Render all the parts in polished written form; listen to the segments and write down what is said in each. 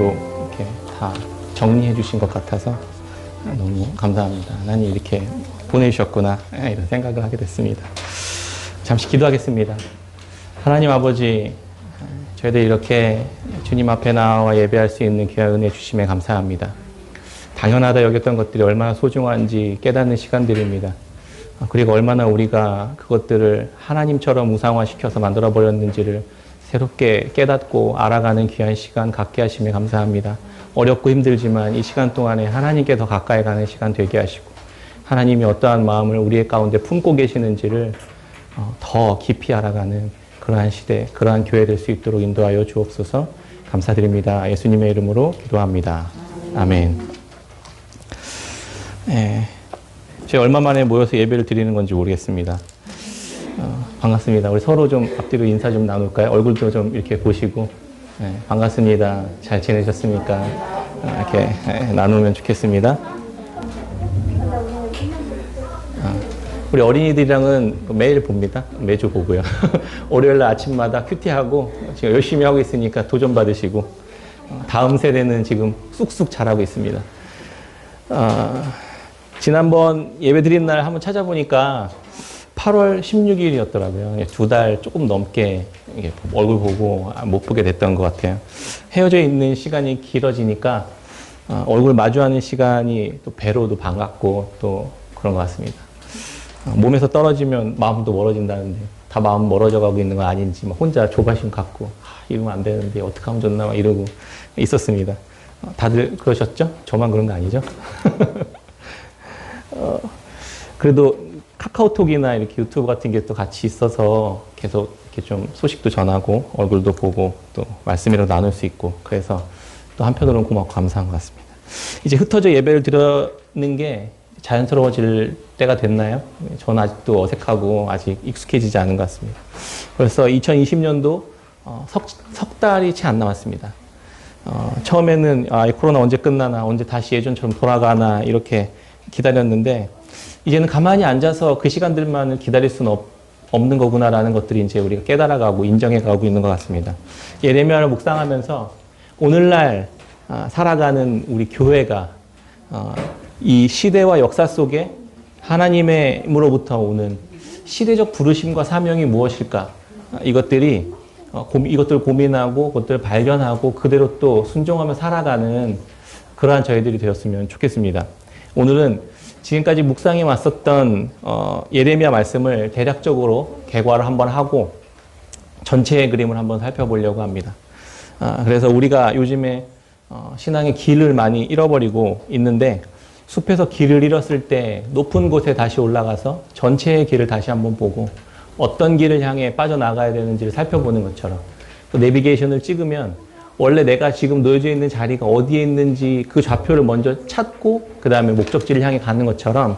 이렇게 다 정리해 주신 것 같아서 너무 감사합니다. 하나님 이렇게 보내주셨구나 이런 생각을 하게 됐습니다. 잠시 기도하겠습니다. 하나님 아버지, 저희들 이렇게 주님 앞에 나와 예배할 수 있는 귀한 은혜 주심에 감사합니다. 당연하다 여겼던 것들이 얼마나 소중한지 깨닫는 시간들입니다. 그리고 얼마나 우리가 그것들을 하나님처럼 우상화시켜서 만들어버렸는지를 새롭게 깨닫고 알아가는 귀한 시간 갖게 하심에 감사합니다. 어렵고 힘들지만 이 시간 동안에 하나님께 더 가까이 가는 시간 되게 하시고 하나님이 어떠한 마음을 우리의 가운데 품고 계시는지를 더 깊이 알아가는 그러한 시대, 그러한 교회 될 수 있도록 인도하여 주옵소서. 감사드립니다. 예수님의 이름으로 기도합니다. 아멘. 제가 얼마 만에 모여서 예배를 드리는 건지 모르겠습니다. 반갑습니다. 우리 서로 좀 앞뒤로 인사 좀 나눌까요? 얼굴도 좀 이렇게 보시고. 반갑습니다. 잘 지내셨습니까? 이렇게 나누면 좋겠습니다. 우리 어린이들이랑은 매일 봅니다. 매주 보고요. 월요일날 아침마다 큐티하고 지금 열심히 하고 있으니까 도전 받으시고 다음 세대는 지금 쑥쑥 자라고 있습니다. 지난번 예배 드린 날 한번 찾아보니까 8월 16일이었더라고요. 2달 조금 넘게 얼굴 보고 못 보게 됐던 것 같아요. 헤어져 있는 시간이 길어지니까 얼굴 마주하는 시간이 또 배로도 반갑고 또 그런 것 같습니다. 몸에서 떨어지면 마음도 멀어진다는데 다 마음 멀어져 가고 있는 건 아닌지 막 혼자 조바심 갖고 이러면 안 되는데 어떻게 하면 좋나 막 이러고 있었습니다. 다들 그러셨죠? 저만 그런 거 아니죠? 그래도 카카오톡이나 이렇게 유튜브 같은 게 또 같이 있어서 계속 이렇게 좀 소식도 전하고 얼굴도 보고 또 말씀이라도 나눌 수 있고 그래서 또 한편으로는 고맙고 감사한 것 같습니다. 이제 흩어져 예배를 드리는 게 자연스러워질 때가 됐나요? 저는 아직도 어색하고 아직 익숙해지지 않은 것 같습니다. 벌써 2020년도 석 달이 채 안 남았습니다. 처음에는 코로나 언제 끝나나 언제 다시 예전처럼 돌아가나 이렇게 기다렸는데 이제는 가만히 앉아서 그 시간들만을 기다릴 수는 없는 거구나라는 것들이 이제 우리가 깨달아가고 인정해가고 있는 것 같습니다. 예레미야를 묵상하면서 오늘날 살아가는 우리 교회가 이 시대와 역사 속에 하나님으로부터 오는 시대적 부르심과 사명이 무엇일까? 이것들을 고민하고 그것들을 발견하고 그대로 또 순종하며 살아가는 그러한 저희들이 되었으면 좋겠습니다. 오늘은 지금까지 묵상해 왔었던 예레미야 말씀을 대략적으로 개괄을 한번 하고 전체의 그림을 한번 살펴보려고 합니다. 그래서 우리가 요즘에 신앙의 길을 많이 잃어버리고 있는데 숲에서 길을 잃었을 때 높은 곳에 다시 올라가서 전체의 길을 다시 한번 보고 어떤 길을 향해 빠져나가야 되는지를 살펴보는 것처럼 또 내비게이션을 찍으면 원래 내가 지금 놓여져 있는 자리가 어디에 있는지 그 좌표를 먼저 찾고 그 다음에 목적지를 향해 가는 것처럼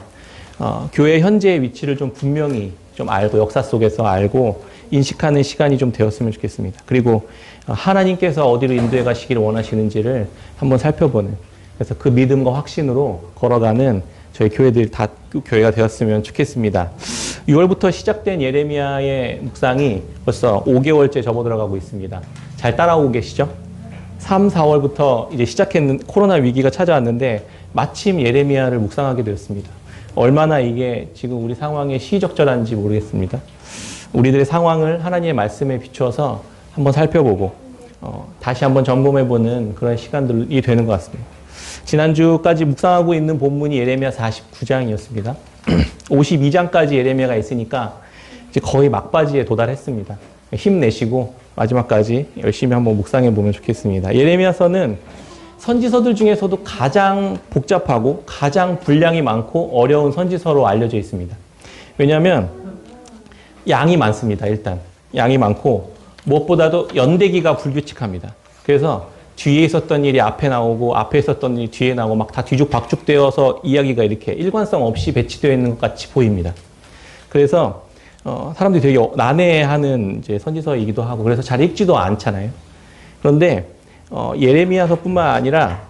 교회 현재의 위치를 좀 분명히 좀 알고 역사 속에서 알고 인식하는 시간이 좀 되었으면 좋겠습니다. 그리고 하나님께서 어디로 인도해 가시기를 원하시는지를 한번 살펴보는 그래서 그 믿음과 확신으로 걸어가는 저희 교회가 되었으면 좋겠습니다. 6월부터 시작된 예레미야의 묵상이 벌써 5개월째 접어들어가고 있습니다. 잘 따라오고 계시죠? 3, 4월부터 이제 시작했는 코로나 위기가 찾아왔는데 마침 예레미야를 묵상하게 되었습니다. 얼마나 이게 지금 우리 상황에 시의적절한지 모르겠습니다. 우리들의 상황을 하나님의 말씀에 비추어서 한번 살펴보고 다시 한번 점검해보는 그런 시간들이 되는 것 같습니다. 지난주까지 묵상하고 있는 본문이 예레미야 49장이었습니다. 52장까지 예레미야가 있으니까 이제 거의 막바지에 도달했습니다. 힘내시고 마지막까지 열심히 한번 묵상해 보면 좋겠습니다. 예레미야서는 선지서들 중에서도 가장 복잡하고 가장 분량이 많고 어려운 선지서로 알려져 있습니다. 왜냐하면 양이 많습니다. 일단 양이 많고 무엇보다도 연대기가 불규칙합니다. 그래서 뒤에 있었던 일이 앞에 나오고 앞에 있었던 일이 뒤에 나오고 막 다 뒤죽박죽되어서 이야기가 이렇게 일관성 없이 배치되어 있는 것 같이 보입니다. 그래서 사람들이 되게 난해하는 이제 선지서이기도 하고 그래서 잘 읽지도 않잖아요. 그런데 예레미야서뿐만 아니라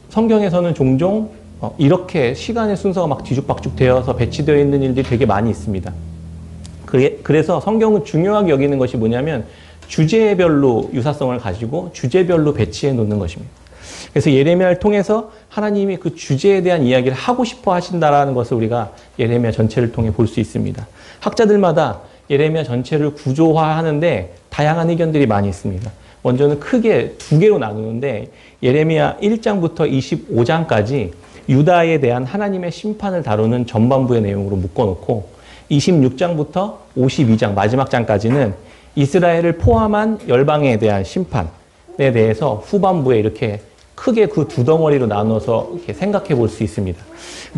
성경에서는 종종 이렇게 시간의 순서가 막 뒤죽박죽 되어서 배치되어 있는 일들이 되게 많이 있습니다. 그래서 성경은 중요하게 여기는 것이 뭐냐면 주제별로 유사성을 가지고 주제별로 배치해 놓는 것입니다. 그래서 예레미야를 통해서 하나님이 그 주제에 대한 이야기를 하고 싶어 하신다라는 것을 우리가 예레미야 전체를 통해 볼 수 있습니다. 학자들마다 예레미야 전체를 구조화하는데 다양한 의견들이 많이 있습니다. 먼저는 크게 두 개로 나누는데 예레미야 1장부터 25장까지 유다에 대한 하나님의 심판을 다루는 전반부의 내용으로 묶어놓고 26장부터 52장 마지막 장까지는 이스라엘을 포함한 열방에 대한 심판에 대해서 후반부에 이렇게 크게 그 두 덩어리로 나눠서 이렇게 생각해 볼 수 있습니다.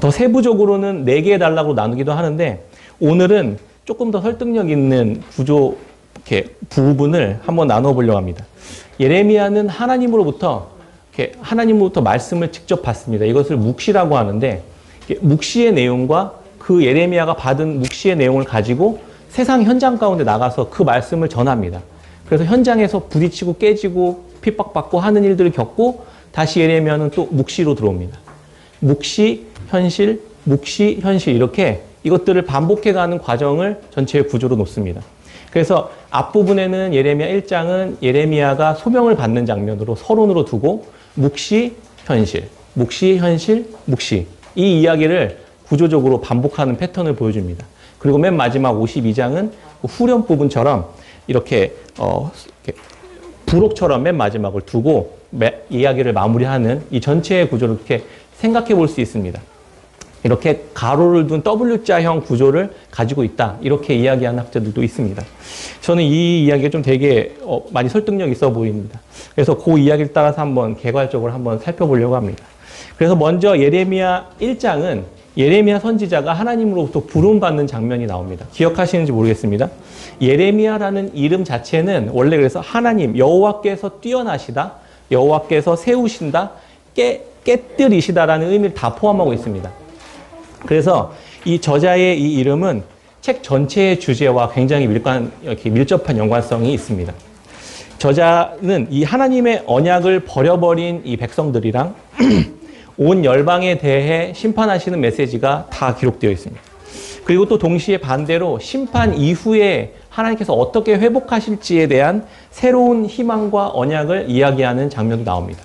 더 세부적으로는 4개의 단락으로 나누기도 하는데 오늘은 조금 더 설득력 있는 구조 이렇게 부분을 한번 나눠 보려고 합니다. 예레미야는 하나님으로부터 말씀을 직접 받습니다. 이것을 묵시라고 하는데 묵시의 내용과 그 예레미야가 받은 묵시의 내용을 가지고 세상 현장 가운데 나가서 그 말씀을 전합니다. 그래서 현장에서 부딪히고 깨지고 핍박받고 하는 일들을 겪고 다시 예레미야는 또 묵시로 들어옵니다. 묵시, 현실, 묵시, 현실 이렇게 이것들을 반복해가는 과정을 전체의 구조로 놓습니다. 그래서 앞부분에는 예레미야 1장은 예레미야가 소명을 받는 장면으로 서론으로 두고 묵시, 현실, 묵시, 현실, 묵시 이 이야기를 구조적으로 반복하는 패턴을 보여줍니다. 그리고 맨 마지막 52장은 후렴 부분처럼 이렇게 부록처럼 맨 마지막을 두고 이야기를 마무리하는 이 전체의 구조를 이렇게 생각해 볼 수 있습니다. 이렇게 가로를 둔 W자형 구조를 가지고 있다. 이렇게 이야기하는 학자들도 있습니다. 저는 이 이야기가 좀 되게 많이 설득력 있어 보입니다. 그래서 그 이야기를 따라서 한번 개괄적으로 한번 살펴보려고 합니다. 그래서 먼저 예레미야 1장은 예레미야 선지자가 하나님으로부터 부름받는 장면이 나옵니다. 기억하시는지 모르겠습니다. 예레미야라는 이름 자체는 원래 그래서 하나님, 여호와께서 뛰어나시다, 여호와께서 세우신다, 깨뜨리시다라는 의미를 다 포함하고 있습니다. 그래서 이 저자의 이 이름은 책 전체의 주제와 굉장히 이렇게 밀접한 연관성이 있습니다. 저자는 이 하나님의 언약을 버려버린 이 백성들이랑 온 열방에 대해 심판하시는 메시지가 다 기록되어 있습니다. 그리고 또 동시에 반대로 심판 이후에 하나님께서 어떻게 회복하실지에 대한 새로운 희망과 언약을 이야기하는 장면도 나옵니다.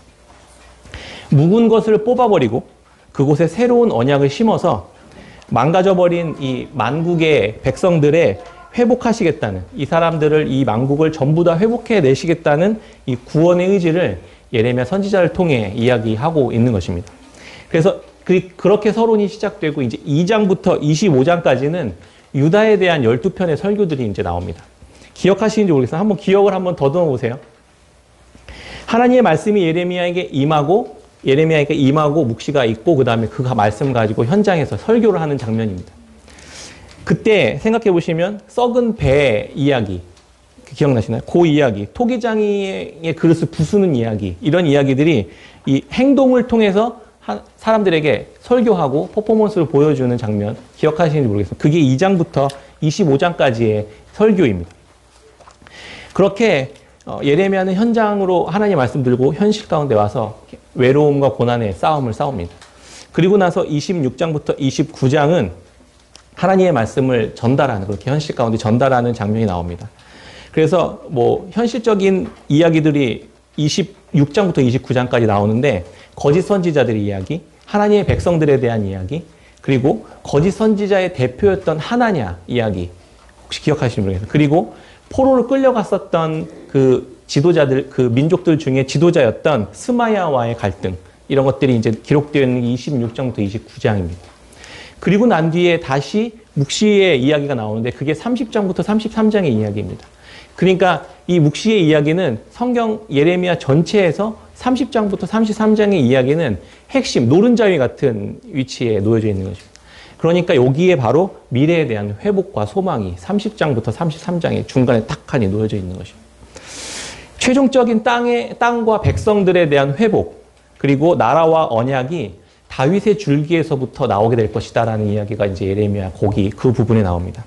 묵은 것을 뽑아버리고 그곳에 새로운 언약을 심어서 망가져버린 이 만국의 백성들의 회복하시겠다는, 이 사람들을, 이 만국을 전부 다 회복해 내시겠다는 이 구원의 의지를 예레미야 선지자를 통해 이야기하고 있는 것입니다. 그래서 그렇게 서론이 시작되고 이제 2장부터 25장까지는 유다에 대한 12편의 설교들이 이제 나옵니다. 기억하시는지 모르겠어요. 한번 기억을 한번 더듬어 보세요. 하나님의 말씀이 예레미야에게 임하고 묵시가 있고 그 다음에 그 말씀을 가지고 현장에서 설교를 하는 장면입니다. 그때 생각해 보시면 썩은 배 이야기 기억나시나요? 그 이야기, 토기장이의 그릇을 부수는 이야기, 이런 이야기들이 이 행동을 통해서 사람들에게 설교하고 퍼포먼스를 보여주는 장면 기억하시는지 모르겠어요. 그게 2장부터 25장까지의 설교입니다. 그렇게 예레미야는 현장으로 하나님의 말씀 들고 현실 가운데 와서 외로움과 고난의 싸움을 싸웁니다. 그리고 나서 26장부터 29장은 하나님의 말씀을 전달하는, 그렇게 현실 가운데 전달하는 장면이 나옵니다. 그래서 뭐 현실적인 이야기들이 26장부터 29장까지 나오는데 거짓 선지자들의 이야기, 하나님의 백성들에 대한 이야기, 그리고 거짓 선지자의 대표였던 하나냐 이야기 혹시 기억하시는 분이세요? 그리고 포로를 끌려갔었던 그 지도자들, 그 민족들 중에 지도자였던 스마야와의 갈등, 이런 것들이 이제 기록되어 있는 26장부터 29장입니다. 그리고 난 뒤에 다시 묵시의 이야기가 나오는데 그게 30장부터 33장의 이야기입니다. 그러니까 이 묵시의 이야기는 성경 예레미야 전체에서 30장부터 33장의 이야기는 핵심, 노른자위 같은 위치에 놓여져 있는 것입니다. 그러니까 여기에 바로 미래에 대한 회복과 소망이 30장부터 33장의 중간에 딱 하니 놓여져 있는 것입니다. 최종적인 땅과 백성들에 대한 회복, 그리고 나라와 언약이 다윗의 줄기에서부터 나오게 될 것이다라는 이야기가 이제 예레미야 거기 그 부분에 나옵니다.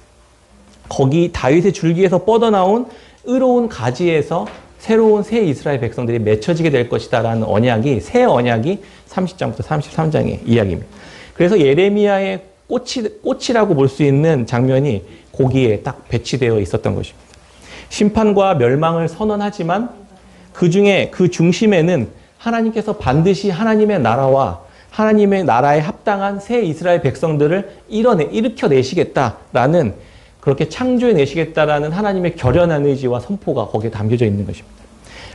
거기 다윗의 줄기에서 뻗어나온 의로운 가지에서 새로운 새 이스라엘 백성들이 맺혀지게 될 것이다라는 언약이, 새 언약이 30장부터 33장의 이야기입니다. 그래서 예레미야의 꽃이라고 볼 수 있는 장면이 거기에 딱 배치되어 있었던 것입니다. 심판과 멸망을 선언하지만 그 중에 그 중심에는 하나님께서 반드시 하나님의 나라와 하나님의 나라에 합당한 새 이스라엘 백성들을 일으켜내시겠다라는, 그렇게 창조해내시겠다라는 하나님의 결연한 의지와 선포가 거기에 담겨져 있는 것입니다.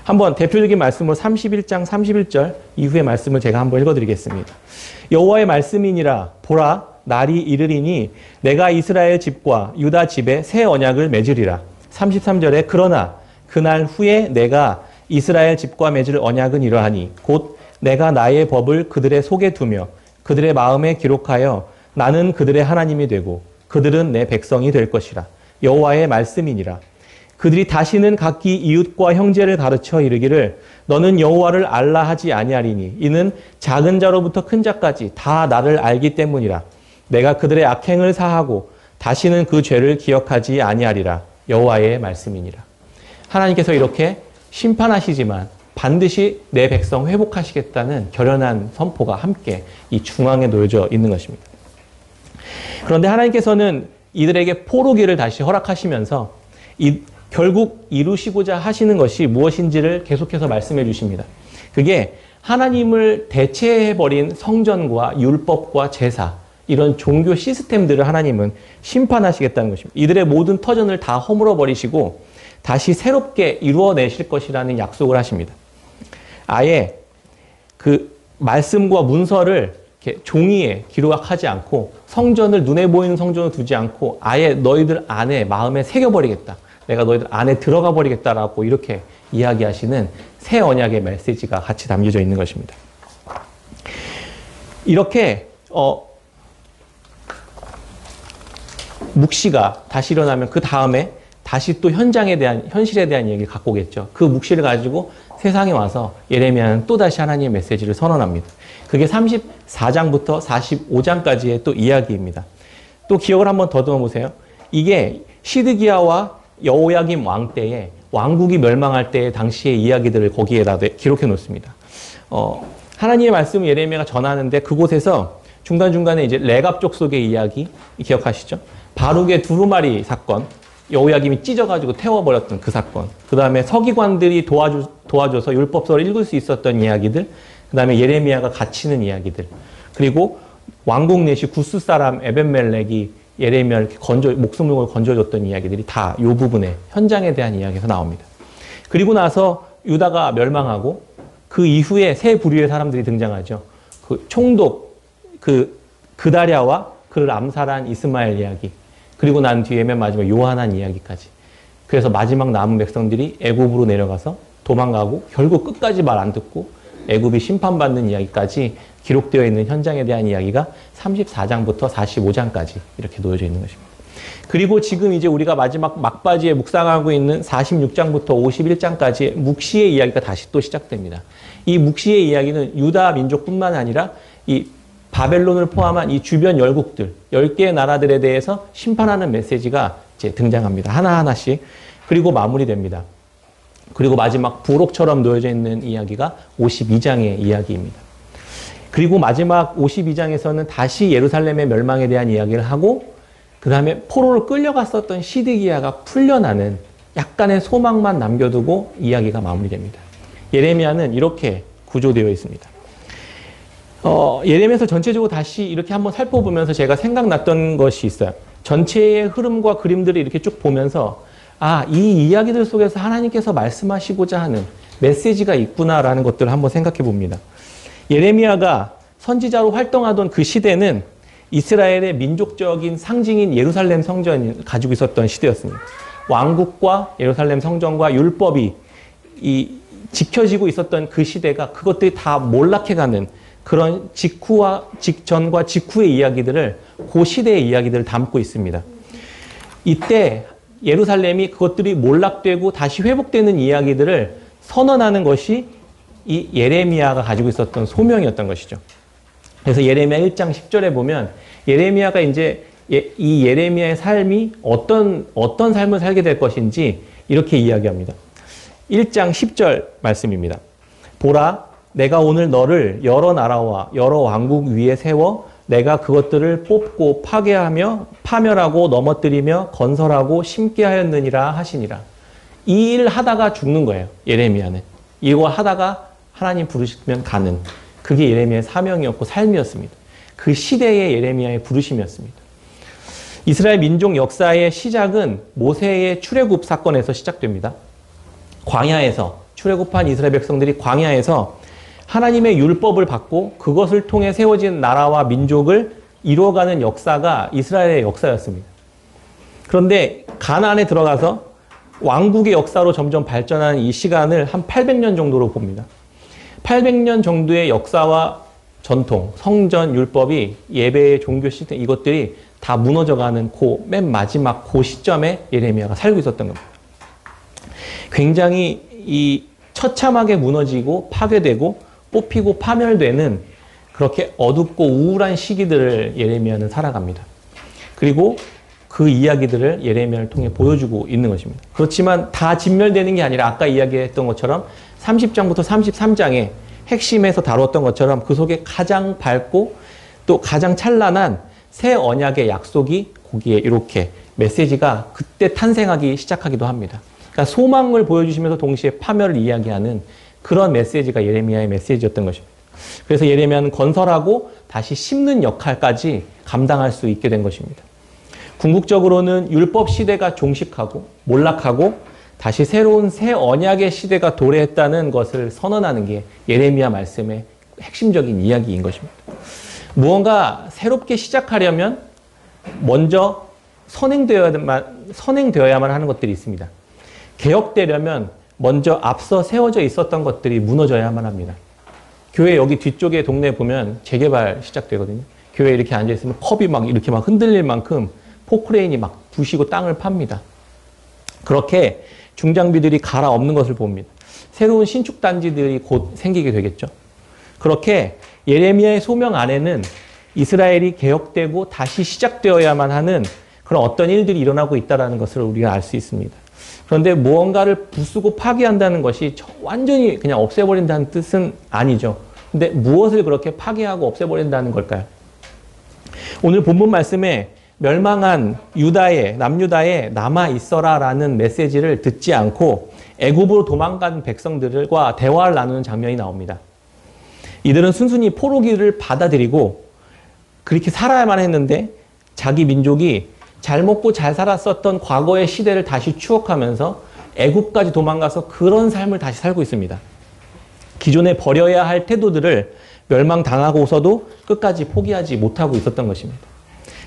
한번 대표적인 말씀으로 31장 31절 이후의 말씀을 제가 한번 읽어드리겠습니다. 여호와의 말씀이니라. 보라, 날이 이르리니 내가 이스라엘 집과 유다 집에 새 언약을 맺으리라. 33절에 그러나 그날 후에 내가 이스라엘 집과 맺을 언약은 이러하니 곧 내가 나의 법을 그들의 속에 두며 그들의 마음에 기록하여 나는 그들의 하나님이 되고 그들은 내 백성이 될 것이라. 여호와의 말씀이니라. 그들이 다시는 각기 이웃과 형제를 가르쳐 이르기를 너는 여호와를 알라 하지 아니하리니 이는 작은 자로부터 큰 자까지 다 나를 알기 때문이라. 내가 그들의 악행을 사하고 다시는 그 죄를 기억하지 아니하리라. 여호와의 말씀이니라. 하나님께서 이렇게 심판하시지만 반드시 내 백성 회복하시겠다는 결연한 선포가 함께 이 중앙에 놓여져 있는 것입니다. 그런데 하나님께서는 이들에게 포로기를 다시 허락하시면서 결국 이루시고자 하시는 것이 무엇인지를 계속해서 말씀해 주십니다. 그게 하나님을 대체해버린 성전과 율법과 제사, 이런 종교 시스템들을 하나님은 심판하시겠다는 것입니다. 이들의 모든 터전을 다 허물어 버리시고 다시 새롭게 이루어내실 것이라는 약속을 하십니다. 아예 그 말씀과 문서를 이렇게 종이에 기록하지 않고 성전을 눈에 보이는 성전을 두지 않고 아예 너희들 안에 마음에 새겨버리겠다. 내가 너희들 안에 들어가 버리겠다라고 이렇게 이야기하시는 새 언약의 메시지가 같이 담겨져 있는 것입니다. 이렇게 묵시가 다시 일어나면 그 다음에 다시 또 현실에 대한 얘기를 갖고 오겠죠. 그 묵시를 가지고 세상에 와서 예레미야는 또다시 하나님의 메시지를 선언합니다. 그게 34장부터 45장까지의 또 이야기입니다. 또 기억을 한번 더듬어 보세요. 이게 시드기야와 여호야김 왕 때에 왕국이 멸망할 때의 당시의 이야기들을 거기에다 기록해 놓습니다. 하나님의 말씀을 예레미야가 전하는데 그곳에서 중간중간에 이제 레갑 족속의 이야기 기억하시죠? 바룩의 두루마리 사건, 여호야김이 찢어가지고 태워버렸던 그 사건, 그 다음에 서기관들이 도와줘서 율법서를 읽을 수 있었던 이야기들, 그 다음에 예레미야가 갇히는 이야기들, 그리고 왕국 내시 구스 사람 에벤멜렉이 예레미야를 목숨을 건져줬던 이야기들이 다 이 부분에 현장에 대한 이야기에서 나옵니다. 그리고 나서 유다가 멸망하고 그 이후에 새 부류의 사람들이 등장하죠. 그 총독, 그다랴와 그를 암살한 이스마엘 이야기, 그리고 난 뒤에 맨 마지막 요한한 이야기까지. 그래서 마지막 남은 백성들이 애굽으로 내려가서 도망가고 결국 끝까지 말 안 듣고 애굽이 심판받는 이야기까지 기록되어 있는 현장에 대한 이야기가 34장부터 45장까지 이렇게 놓여져 있는 것입니다. 그리고 지금 이제 우리가 마지막 막바지에 묵상하고 있는 46장부터 51장까지의 묵시의 이야기가 다시 또 시작됩니다. 이 묵시의 이야기는 유다 민족뿐만 아니라 이 바벨론을 포함한 이 주변 열국들, 10개의 나라들에 대해서 심판하는 메시지가 이제 등장합니다. 하나하나씩. 그리고 마무리됩니다. 그리고 마지막 부록처럼 놓여져 있는 이야기가 52장의 이야기입니다. 그리고 마지막 52장에서는 다시 예루살렘의 멸망에 대한 이야기를 하고 그 다음에 포로로 끌려갔었던 시드기야가 풀려나는 약간의 소망만 남겨두고 이야기가 마무리됩니다. 예레미야는 이렇게 구조되어 있습니다. 예레미야서 전체적으로 다시 이렇게 한번 살펴보면서 제가 생각났던 것이 있어요. 전체의 흐름과 그림들을 이렇게 쭉 보면서 이 이야기들 속에서 하나님께서 말씀하시고자 하는 메시지가 있구나라는 것들을 한번 생각해 봅니다. 예레미야가 선지자로 활동하던 그 시대는 이스라엘의 민족적인 상징인 예루살렘 성전이 가지고 있었던 시대였습니다. 왕국과 예루살렘 성전과 율법이 지켜지고 있었던 그 시대가 그것들이 다 몰락해가는 그런 직전과 직후의 이야기들을 그 시대의 이야기들을 담고 있습니다. 이때 예루살렘이 그것들이 몰락되고 다시 회복되는 이야기들을 선언하는 것이 이 예레미야가 가지고 있었던 소명이었던 것이죠. 그래서 예레미야 1장 10절에 보면 예레미야가 이제 이 예레미야의 삶이 어떤 삶을 살게 될 것인지 이렇게 이야기합니다. 1장 10절 말씀입니다. 보라, 내가 오늘 너를 여러 나라와 여러 왕국 위에 세워 내가 그것들을 뽑고 파괴하며 파멸하고 넘어뜨리며 건설하고 심게 하였느니라 하시니라. 이 일 하다가 죽는 거예요. 예레미야는. 이거 하다가 하나님 부르시면 가는, 그게 예레미야의 사명이었고 삶이었습니다. 그 시대의 예레미야의 부르심이었습니다. 이스라엘 민족 역사의 시작은 모세의 출애굽 사건에서 시작됩니다. 광야에서 출애굽한 이스라엘 백성들이 광야에서 하나님의 율법을 받고 그것을 통해 세워진 나라와 민족을 이루어가는 역사가 이스라엘의 역사였습니다. 그런데 가나안에 들어가서 왕국의 역사로 점점 발전하는 이 시간을 한 800년 정도로 봅니다. 800년 정도의 역사와 전통, 성전, 율법이, 예배의 종교 시스템, 이것들이 다 무너져가는 맨 마지막 그 시점에 예레미야가 살고 있었던 겁니다. 굉장히 이 처참하게 무너지고 파괴되고 뽑히고 파멸되는 그렇게 어둡고 우울한 시기들을 예레미야는 살아갑니다. 그리고 그 이야기들을 예레미야를 통해 보여주고 있는 것입니다. 그렇지만 다 진멸되는 게 아니라 아까 이야기했던 것처럼 30장부터 33장에 핵심에서 다루었던 것처럼 그 속에 가장 밝고 또 가장 찬란한 새 언약의 약속이 거기에 이렇게 메시지가 그때 탄생하기 시작하기도 합니다. 그러니까 소망을 보여주시면서 동시에 파멸을 이야기하는 그런 메시지가 예레미야의 메시지였던 것입니다. 그래서 예레미야는 건설하고 다시 심는 역할까지 감당할 수 있게 된 것입니다. 궁극적으로는 율법 시대가 종식하고 몰락하고 다시 새로운 새 언약의 시대가 도래했다는 것을 선언하는 게 예레미야 말씀의 핵심적인 이야기인 것입니다. 무언가 새롭게 시작하려면 먼저 선행되어야만 하는 것들이 있습니다. 개혁되려면 먼저 앞서 세워져 있었던 것들이 무너져야만 합니다. 교회 여기 뒤쪽에 동네에 보면 재개발 시작되거든요. 교회에 이렇게 앉아있으면 컵이 막 이렇게 막 흔들릴 만큼 포크레인이 막 부시고 땅을 팝니다. 그렇게 중장비들이 갈아엎는 것을 봅니다. 새로운 신축단지들이 곧 생기게 되겠죠. 그렇게 예레미야의 소명 안에는 이스라엘이 개혁되고 다시 시작되어야만 하는 그런 어떤 일들이 일어나고 있다는 것을 우리가 알 수 있습니다. 그런데 무언가를 부수고 파괴한다는 것이 완전히 그냥 없애버린다는 뜻은 아니죠. 근데 무엇을 그렇게 파괴하고 없애버린다는 걸까요? 오늘 본문 말씀에 멸망한 남유다에 남아있어라 라는 메시지를 듣지 않고 애굽으로 도망간 백성들과 대화를 나누는 장면이 나옵니다. 이들은 순순히 포로기를 받아들이고 그렇게 살아야만 했는데 자기 민족이 잘 먹고 잘 살았었던 과거의 시대를 다시 추억하면서 애굽까지 도망가서 그런 삶을 다시 살고 있습니다. 기존에 버려야 할 태도들을 멸망당하고서도 끝까지 포기하지 못하고 있었던 것입니다.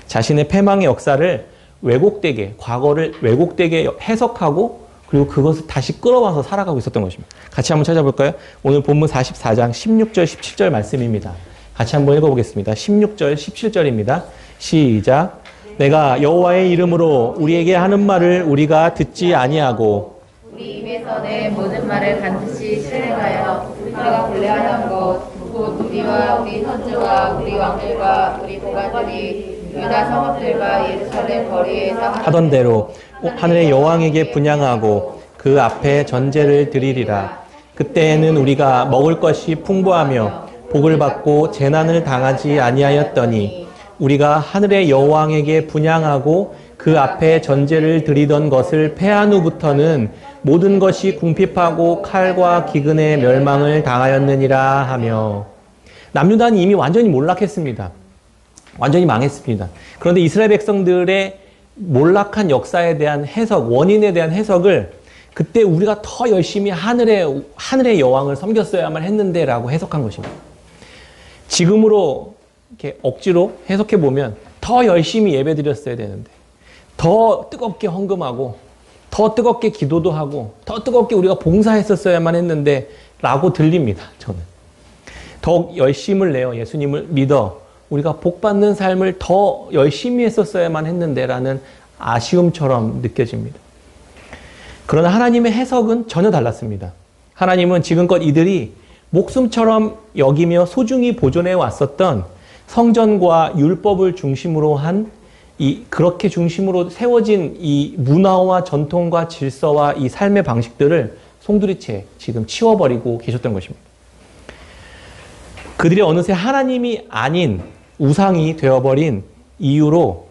자신의 패망의 역사를 왜곡되게, 과거를 왜곡되게 해석하고 그리고 그것을 다시 끌어와서 살아가고 있었던 것입니다. 같이 한번 찾아볼까요? 오늘 본문 44장 16절, 17절 말씀입니다. 같이 한번 읽어보겠습니다. 16절, 17절입니다. 시작. 내가 여호와의 이름으로 우리에게 하는 말을 우리가 듣지 아니하고 우리 입에서 내 모든 말을 반드시 실행하여 우리가 불례하던 것 곧 우리와 우리 선조와 우리 왕들과 우리 고관들이 유다 성읍들과 예루살렘 거리에서 하던 대로 하늘의 여왕에게 분향하고 그 앞에 전제를 드리리라. 그때에는 우리가 먹을 것이 풍부하며 복을 받고 재난을 당하지 아니하였더니 우리가 하늘의 여왕에게 분향하고 그 앞에 전제를 드리던 것을 패한 후부터는 모든 것이 궁핍하고 칼과 기근의 멸망을 당하였느니라 하며. 남유다는 이미 완전히 몰락했습니다. 완전히 망했습니다. 그런데 이스라엘 백성들의 몰락한 역사에 대한 해석, 원인에 대한 해석을 그때 우리가 더 열심히 하늘의 여왕을 섬겼어야만 했는데 라고 해석한 것입니다. 지금으로 이렇게 억지로 해석해 보면 더 열심히 예배 드렸어야 되는데 더 뜨겁게 헌금하고 더 뜨겁게 기도도 하고 더 뜨겁게 우리가 봉사했었어야만 했는데 라고 들립니다. 저는 더욱 열심을 내어 예수님을 믿어 우리가 복받는 삶을 더 열심히 했었어야만 했는데 라는 아쉬움처럼 느껴집니다. 그러나 하나님의 해석은 전혀 달랐습니다. 하나님은 지금껏 이들이 목숨처럼 여기며 소중히 보존해 왔었던 성전과 율법을 중심으로 한 그렇게 중심으로 세워진 이 문화와 전통과 질서와 이 삶의 방식들을 송두리째 지금 치워버리고 계셨던 것입니다. 그들이 어느새 하나님이 아닌 우상이 되어버린 이유로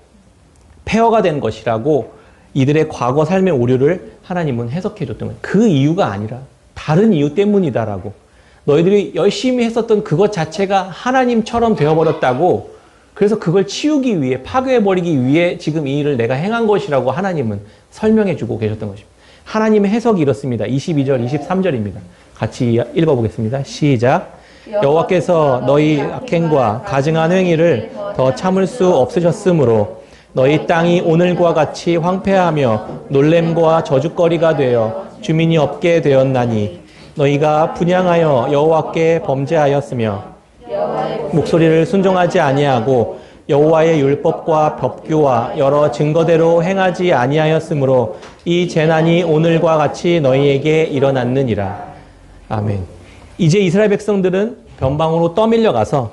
폐허가 된 것이라고 이들의 과거 삶의 오류를 하나님은 해석해 줬던 거예요. 그 이유가 아니라 다른 이유 때문이다라고. 너희들이 열심히 했었던 그것 자체가 하나님처럼 되어버렸다고, 그래서 그걸 치우기 위해, 파괴해버리기 위해 지금 이 일을 내가 행한 것이라고 하나님은 설명해주고 계셨던 것입니다. 하나님의 해석이 이렇습니다. 22절, 23절입니다. 같이 읽어보겠습니다. 시작. 여호와께서 너희 악행과 가증한 행위를 더 참을 수 없으셨으므로 너희 땅이 오늘과 같이 황폐하며 놀램과 저주거리가 되어 주민이 없게 되었나니 너희가 분향하여 여호와께 범죄하였으며 목소리를 순종하지 아니하고 여호와의 율법과 법규와 여러 증거대로 행하지 아니하였으므로 이 재난이 오늘과 같이 너희에게 일어났느니라. 아멘. 이제 이스라엘 백성들은 변방으로 떠밀려 가서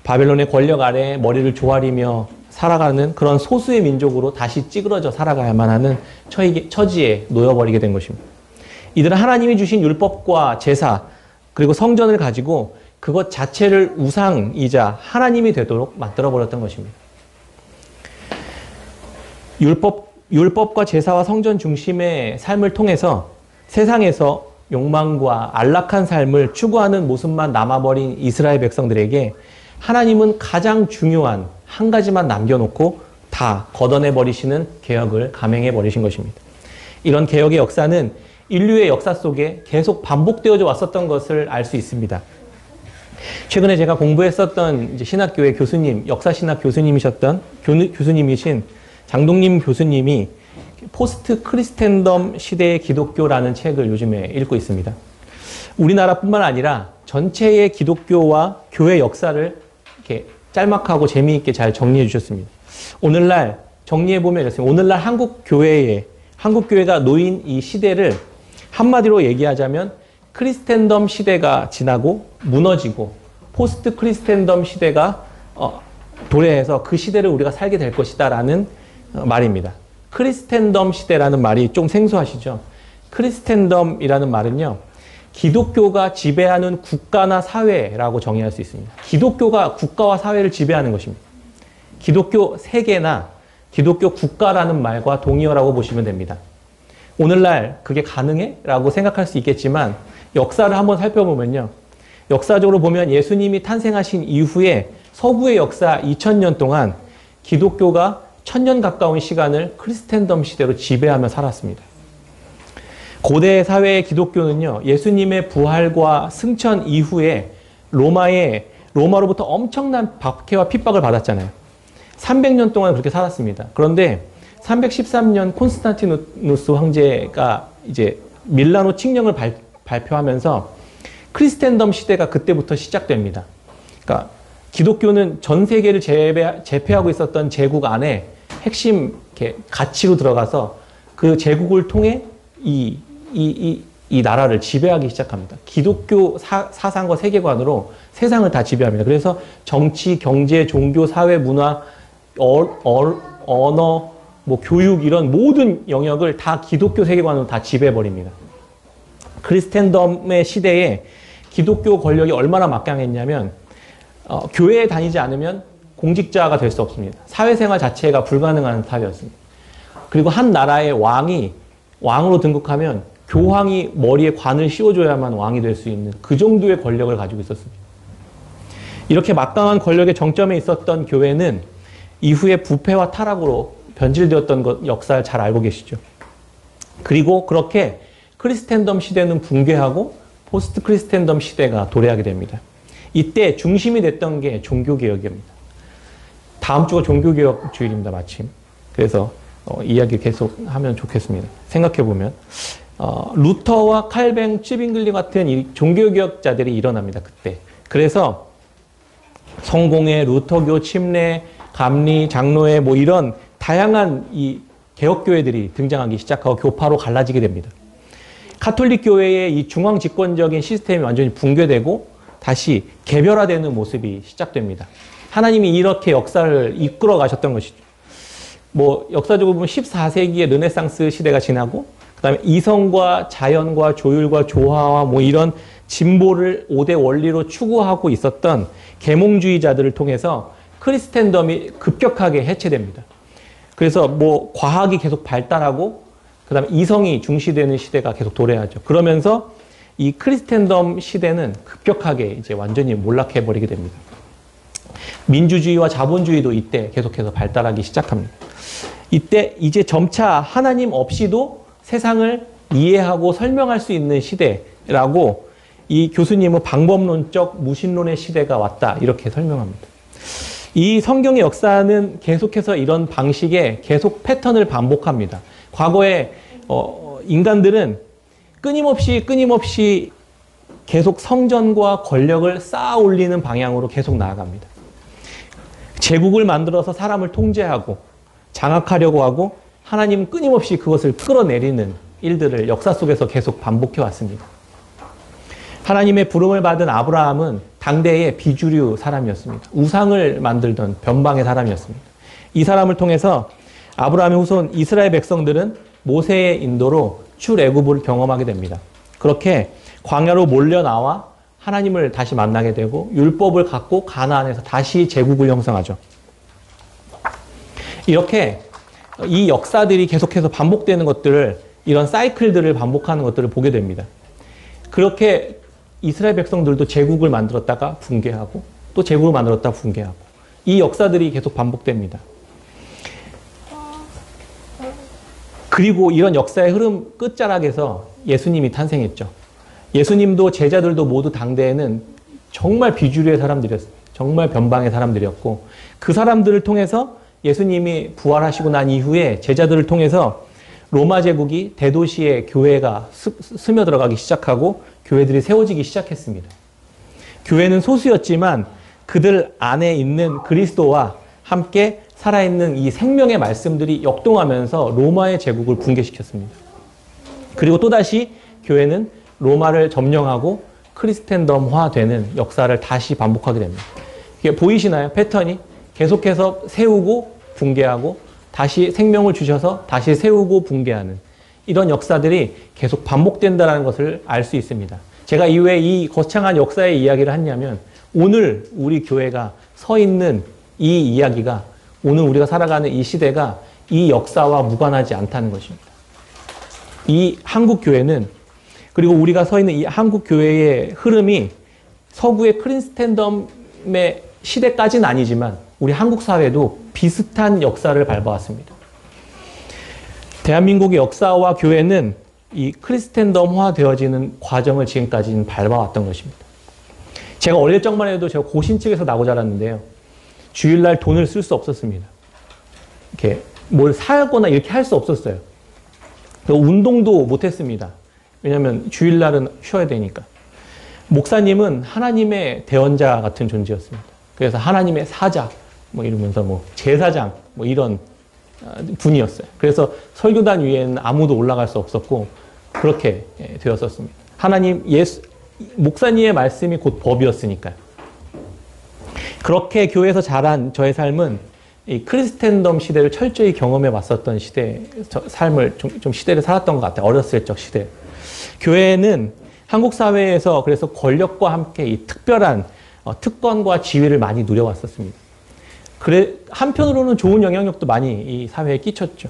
바벨론의 권력 아래 머리를 조아리며 살아가는 그런 소수의 민족으로 다시 찌그러져 살아가야만 하는 처지에 놓여버리게 된 것입니다. 이들은 하나님이 주신 율법과 제사 그리고 성전을 가지고 그것 자체를 우상이자 하나님이 되도록 만들어버렸던 것입니다. 율법과 제사와 성전 중심의 삶을 통해서 세상에서 욕망과 안락한 삶을 추구하는 모습만 남아버린 이스라엘 백성들에게 하나님은 가장 중요한 한 가지만 남겨놓고 다 걷어내버리시는 개혁을 감행해버리신 것입니다. 이런 개혁의 역사는 인류의 역사 속에 계속 반복되어져 왔었던 것을 알 수 있습니다. 최근에 제가 공부했었던 신학교의 교수님, 역사신학 교수님이신 장동림 교수님이 포스트 크리스텐덤 시대의 기독교라는 책을 요즘에 읽고 있습니다. 우리나라뿐만 아니라 전체의 기독교와 교회 역사를 이렇게 짤막하고 재미있게 잘 정리해 주셨습니다. 오늘날 정리해보면 이렇습니다. 오늘날 한국교회가 놓인 이 시대를 한마디로 얘기하자면 크리스텐덤 시대가 지나고 무너지고 포스트 크리스텐덤 시대가 도래해서 그 시대를 우리가 살게 될 것이다 라는 말입니다. 크리스텐덤 시대라는 말이 좀 생소하시죠? 크리스텐덤이라는 말은요, 기독교가 지배하는 국가나 사회라고 정의할 수 있습니다. 기독교가 국가와 사회를 지배하는 것입니다. 기독교 세계나 기독교 국가라는 말과 동의어라고 보시면 됩니다. 오늘날 그게 가능해? 라고 생각할 수 있겠지만 역사를 한번 살펴보면요. 역사적으로 보면 예수님이 탄생하신 이후에 서구의 역사 2000년 동안 기독교가 1000년 가까운 시간을 크리스텐덤 시대로 지배하며 살았습니다. 고대 사회의 기독교는요, 예수님의 부활과 승천 이후에 로마로부터 엄청난 박해와 핍박을 받았잖아요. 300년 동안 그렇게 살았습니다. 그런데 313년 콘스탄티누스 황제가 이제 밀라노 칙령을 발표하면서 크리스텐덤 시대가 그때부터 시작됩니다. 그러니까 기독교는 전 세계를 제패하고 있었던 제국 안에 핵심 가치로 들어가서 그 제국을 통해 이 나라를 지배하기 시작합니다. 기독교 사상과 세계관으로 세상을 다 지배합니다. 그래서 정치, 경제, 종교, 사회, 문화, 언어, 교육 이런 모든 영역을 다 기독교 세계관으로 다 지배해버립니다. 크리스텐덤의 시대에 기독교 권력이 얼마나 막강했냐면 교회에 다니지 않으면 공직자가 될 수 없습니다. 사회생활 자체가 불가능한 사회였습니다. 그리고 한 나라의 왕으로 등극하면 교황이 머리에 관을 씌워줘야만 왕이 될 수 있는 그 정도의 권력을 가지고 있었습니다. 이렇게 막강한 권력의 정점에 있었던 교회는 이후에 부패와 타락으로 변질되었던 역사를 잘 알고 계시죠. 그리고 그렇게 크리스텐덤 시대는 붕괴하고 포스트 크리스텐덤 시대가 도래하게 됩니다. 이때 중심이 됐던 게 종교개혁입니다. 다음 주가 종교개혁 주일입니다, 마침. 그래서 이야기 계속 하면 좋겠습니다. 생각해보면 루터와 칼뱅, 츠빙글리 같은 이 종교개혁자들이 일어납니다, 그때. 그래서 성공회, 루터교, 침례, 감리, 장로회 이런 다양한 이 개혁교회들이 등장하기 시작하고 교파로 갈라지게 됩니다. 가톨릭 교회의 이 중앙 집권적인 시스템이 완전히 붕괴되고 다시 개별화되는 모습이 시작됩니다. 하나님이 이렇게 역사를 이끌어 가셨던 것이죠. 역사적으로 보면 14세기의 르네상스 시대가 지나고 그다음에 이성과 자연과 조율과 조화와 이런 진보를 5대 원리로 추구하고 있었던 계몽주의자들을 통해서 크리스텐덤이 급격하게 해체됩니다. 그래서 과학이 계속 발달하고 그다음에 이성이 중시되는 시대가 계속 도래하죠. 그러면서 이 크리스텐덤 시대는 급격하게 이제 완전히 몰락해 버리게 됩니다. 민주주의와 자본주의도 이때 계속해서 발달하기 시작합니다. 이때 이제 점차 하나님 없이도 세상을 이해하고 설명할 수 있는 시대라고 이 교수님은 방법론적 무신론의 시대가 왔다 이렇게 설명합니다. 이 성경의 역사는 계속해서 이런 방식의 계속 패턴을 반복합니다. 과거에 인간들은 끊임없이 계속 성전과 권력을 쌓아 올리는 방향으로 계속 나아갑니다. 제국을 만들어서 사람을 통제하고 장악하려고 하고 하나님은 끊임없이 그것을 끌어내리는 일들을 역사 속에서 계속 반복해 왔습니다. 하나님의 부름을 받은 아브라함은 당대의 비주류 사람이었습니다. 우상을 만들던 변방의 사람이었습니다. 이 사람을 통해서 아브라함의 후손 이스라엘 백성들은 모세의 인도로 출애굽을 경험하게 됩니다. 그렇게 광야로 몰려 나와 하나님을 다시 만나게 되고 율법을 갖고 가나안에서 다시 제국을 형성하죠. 이렇게 이 역사들이 계속해서 반복되는 것들을 이런 사이클들을 반복하는 것들을 보게 됩니다. 그렇게 이스라엘 백성들도 제국을 만들었다가 붕괴하고 또 제국을 만들었다가 붕괴하고 이 역사들이 계속 반복됩니다. 그리고 이런 역사의 흐름 끝자락에서 예수님이 탄생했죠. 예수님도 제자들도 모두 당대에는 정말 비주류의 사람들이었어요. 정말 변방의 사람들이었고 그 사람들을 통해서 예수님이 부활하시고 난 이후에 제자들을 통해서 로마 제국이 대도시의 교회가 스며들어가기 시작하고 교회들이 세워지기 시작했습니다. 교회는 소수였지만 그들 안에 있는 그리스도와 함께 살아있는 이 생명의 말씀들이 역동하면서 로마의 제국을 붕괴시켰습니다. 그리고 또다시 교회는 로마를 점령하고 크리스텐덤화되는 역사를 다시 반복하게 됩니다. 이게 보이시나요? 패턴이 계속해서 세우고 붕괴하고 다시 생명을 주셔서 다시 세우고 붕괴하는 이런 역사들이 계속 반복된다는 것을 알 수 있습니다. 제가 이후에 이 거창한 역사의 이야기를 했냐면 오늘 우리 교회가 서 있는 이 이야기가 오늘 우리가 살아가는 이 시대가 이 역사와 무관하지 않다는 것입니다. 이 한국 교회는 그리고 우리가 서 있는 이 한국 교회의 흐름이 서구의 크리스텐덤의 시대까지는 아니지만 우리 한국 사회도 비슷한 역사를 밟아왔습니다. 대한민국의 역사와 교회는 이 크리스텐덤화 되어지는 과정을 지금까지는 밟아왔던 것입니다. 제가 어릴 적만 해도 제가 고신측에서 나고 자랐는데요. 주일날 돈을 쓸 수 없었습니다. 이렇게 뭘 사거나 이렇게 할 수 없었어요. 운동도 못했습니다. 왜냐하면 주일날은 쉬어야 되니까. 목사님은 하나님의 대언자 같은 존재였습니다. 그래서 하나님의 사자, 이러면서 제사장, 이런 분이었어요. 그래서 설교단 위에는 아무도 올라갈 수 없었고, 그렇게 되었었습니다. 목사님의 말씀이 곧 법이었으니까요. 그렇게 교회에서 자란 저의 삶은 이 크리스텐덤 시대를 철저히 경험해 왔었던 삶을 좀 시대를 살았던 것 같아요. 어렸을 적 시대. 교회는 한국 사회에서 그래서 권력과 함께 이 특별한 특권과 지위를 많이 누려왔었습니다. 한편으로는 좋은 영향력도 많이 이 사회에 끼쳤죠.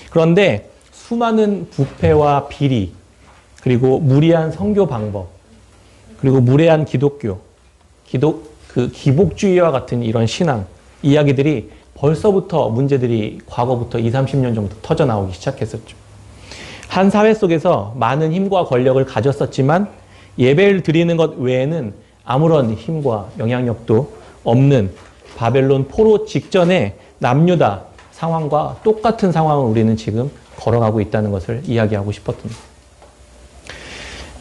그런데 수많은 부패와 비리, 그리고 무리한 선교 방법, 그리고 무례한 기복주의와 같은 이런 신앙, 이야기들이 벌써부터 문제들이 과거부터 20, 30년 정도 터져나오기 시작했었죠. 한 사회 속에서 많은 힘과 권력을 가졌었지만 예배를 드리는 것 외에는 아무런 힘과 영향력도 없는 바벨론 포로 직전의 남유다 상황과 똑같은 상황을 우리는 지금 걸어가고 있다는 것을 이야기하고 싶었습니다.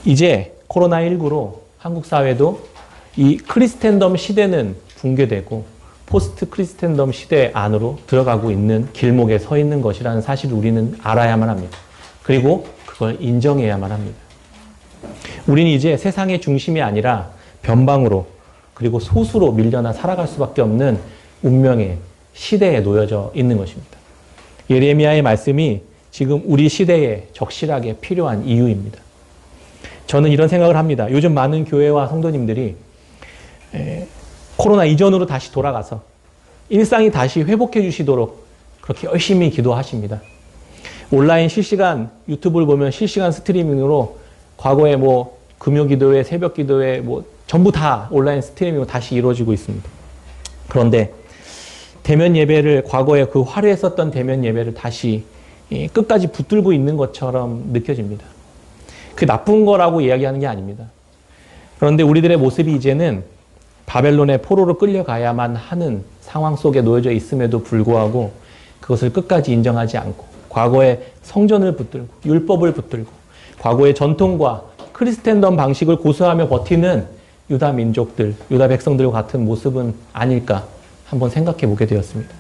이제 코로나19로 한국 사회도 이 크리스텐덤 시대는 붕괴되고 포스트 크리스텐덤 시대 안으로 들어가고 있는 길목에 서 있는 것이라는 사실을 우리는 알아야만 합니다. 그리고 그걸 인정해야만 합니다. 우리는 이제 세상의 중심이 아니라 변방으로 그리고 소수로 밀려나 살아갈 수밖에 없는 운명의 시대에 놓여져 있는 것입니다. 예레미야의 말씀이 지금 우리 시대에 적실하게 필요한 이유입니다. 저는 이런 생각을 합니다. 요즘 많은 교회와 성도님들이 코로나 이전으로 다시 돌아가서 일상이 다시 회복해 주시도록 그렇게 열심히 기도하십니다. 온라인 실시간 유튜브를 보면 실시간 스트리밍으로 과거에 금요 기도회, 새벽 기도회 뭐 전부 다 온라인 스트리밍으로 다시 이루어지고 있습니다. 그런데 대면 예배를 과거에 그 화려했었던 대면 예배를 다시 끝까지 붙들고 있는 것처럼 느껴집니다. 그게 나쁜 거라고 이야기하는 게 아닙니다. 그런데 우리들의 모습이 이제는 바벨론의 포로로 끌려가야만 하는 상황 속에 놓여져 있음에도 불구하고 그것을 끝까지 인정하지 않고 과거의 성전을 붙들고 율법을 붙들고 과거의 전통과 크리스텐덤 방식을 고수하며 버티는 유다 민족들, 유다 백성들과 같은 모습은 아닐까 한번 생각해 보게 되었습니다.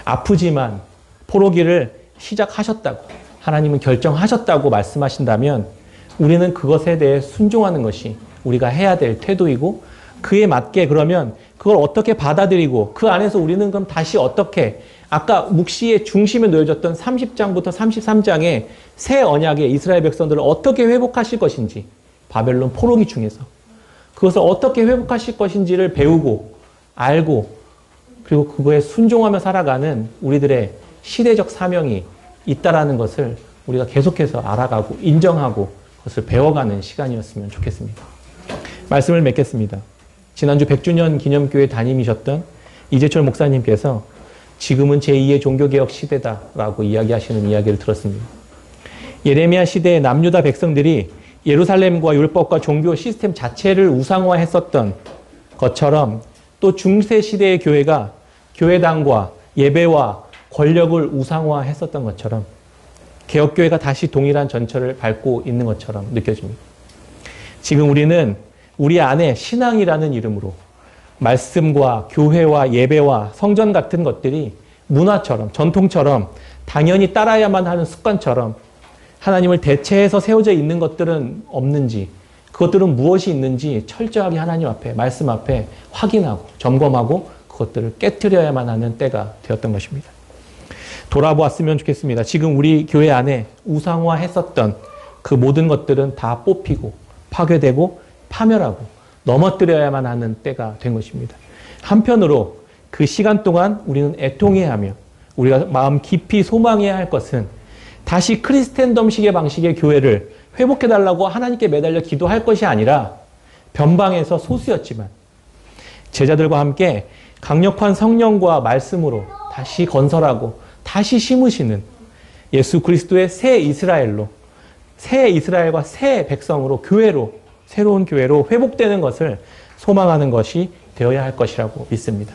아프지만 포로기를 시작하셨다고 하나님은 결정하셨다고 말씀하신다면 우리는 그것에 대해 순종하는 것이 우리가 해야 될 태도이고 그에 맞게 그러면 그걸 어떻게 받아들이고 그 안에서 우리는 그럼 다시 어떻게 아까 묵시의 중심에 놓여졌던 30장부터 33장의 새 언약의 이스라엘 백성들을 어떻게 회복하실 것인지 바벨론 포로기 중에서 그것을 어떻게 회복하실 것인지를 배우고 알고 그리고 그거에 순종하며 살아가는 우리들의 시대적 사명이 있다라는 것을 우리가 계속해서 알아가고 인정하고 그것을 배워가는 시간이었으면 좋겠습니다. 말씀을 맺겠습니다. 지난주 100주년 기념교회 담임이셨던 이재철 목사님께서 지금은 제2의 종교개혁 시대다라고 이야기하시는 이야기를 들었습니다. 예레미야 시대의 남유다 백성들이 예루살렘과 율법과 종교 시스템 자체를 우상화했었던 것처럼 또 중세 시대의 교회가 교회당과 예배와 권력을 우상화했었던 것처럼 개혁교회가 다시 동일한 전철을 밟고 있는 것처럼 느껴집니다. 지금 우리는 우리 안에 신앙이라는 이름으로 말씀과 교회와 예배와 성전 같은 것들이 문화처럼 전통처럼 당연히 따라야만 하는 습관처럼 하나님을 대체해서 세워져 있는 것들은 없는지 그것들은 무엇이 있는지 철저하게 하나님 앞에 말씀 앞에 확인하고 점검하고 그것들을 깨트려야만 하는 때가 되었던 것입니다. 돌아보았으면 좋겠습니다. 지금 우리 교회 안에 우상화했었던 그 모든 것들은 다 뽑히고 파괴되고 파멸하고 넘어뜨려야만 하는 때가 된 것입니다. 한편으로 그 시간 동안 우리는 애통해야 하며 우리가 마음 깊이 소망해야 할 것은 다시 크리스텐덤식의 방식의 교회를 회복해달라고 하나님께 매달려 기도할 것이 아니라 변방에서 소수였지만 제자들과 함께 강력한 성령과 말씀으로 다시 건설하고 다시 심으시는 예수 그리스도의 새 이스라엘로 새 이스라엘과 새 백성으로 교회로 새로운 교회로 회복되는 것을 소망하는 것이 되어야 할 것이라고 믿습니다.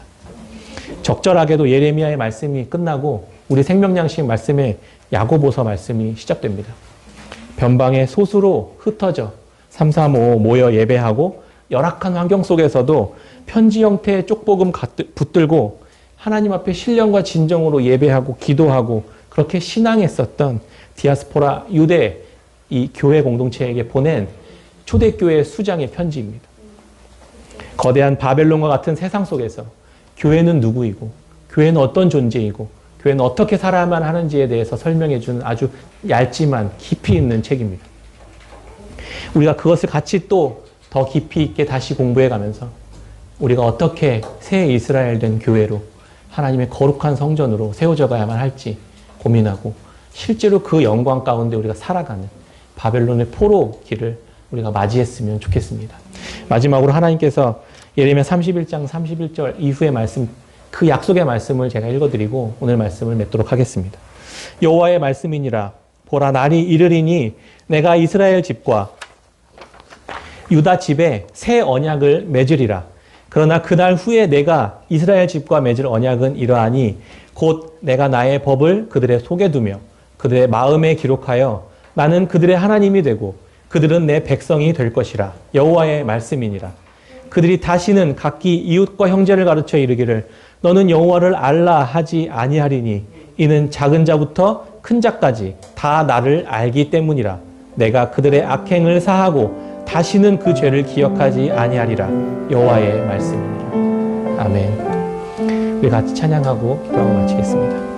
적절하게도 예레미야의 말씀이 끝나고 우리 생명양식 말씀에 야고보서 말씀이 시작됩니다. 변방의 소수로 흩어져 335 모여 예배하고 열악한 환경 속에서도 편지 형태의 쪽복음 붙들고 하나님 앞에 신령과 진정으로 예배하고 기도하고 그렇게 신앙했었던 디아스포라 유대 이 교회 공동체에게 보낸 초대교회 수장의 편지입니다. 거대한 바벨론과 같은 세상 속에서 교회는 누구이고 교회는 어떤 존재이고 교회는 어떻게 살아야만 하는지에 대해서 설명해 주는 아주 얇지만 깊이 있는 책입니다. 우리가 그것을 같이 또 더 깊이 있게 다시 공부해 가면서 우리가 어떻게 새 이스라엘 된 교회로 하나님의 거룩한 성전으로 세워져 가야만 할지 고민하고 실제로 그 영광 가운데 우리가 살아가는 바벨론의 포로 길을 우리가 맞이했으면 좋겠습니다. 마지막으로 하나님께서 예레미야 31장 31절 이후의 말씀 그 약속의 말씀을 제가 읽어드리고 오늘 말씀을 맺도록 하겠습니다. 여호와의 말씀이니라 보라 날이 이르리니 내가 이스라엘 집과 유다 집에 새 언약을 맺으리라. 그러나 그날 후에 내가 이스라엘 집과 맺을 언약은 이러하니 곧 내가 나의 법을 그들의 속에 두며 그들의 마음에 기록하여 나는 그들의 하나님이 되고 그들은 내 백성이 될 것이라. 여호와의 말씀이니라. 그들이 다시는 각기 이웃과 형제를 가르쳐 이르기를 너는 여호와를 알라 하지 아니하리니 이는 작은 자부터 큰 자까지 다 나를 알기 때문이라. 내가 그들의 악행을 사하고 다시는 그 죄를 기억하지 아니하리라. 여호와의 말씀이니라. 아멘. 우리 같이 찬양하고 기도하고 마치겠습니다.